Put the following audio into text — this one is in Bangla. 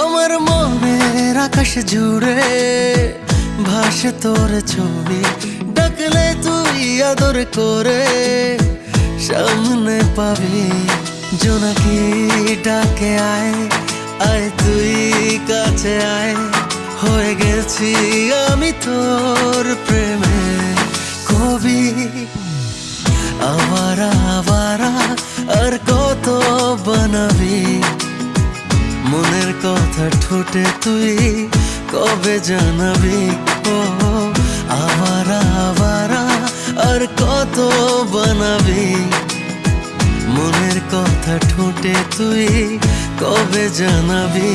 আমার মনের আকাশ জুড়ে ভাসে তোর ছবি, ডাকলে তুই আদর করে সামনে পাবি। জোনাকি ডাকে আয় আয় তুই কাছে আয়, হয়ে গেছি আমি তোর প্রেমে কবি। আবারা আবারা আর কত বানাবি, মনের কথা ঠোঁটে তুই কবে জানাবি। ও আবারা আবারা আর কত বানাবি, মনের কথা ঠোঁটে তুই কবে জানাবি।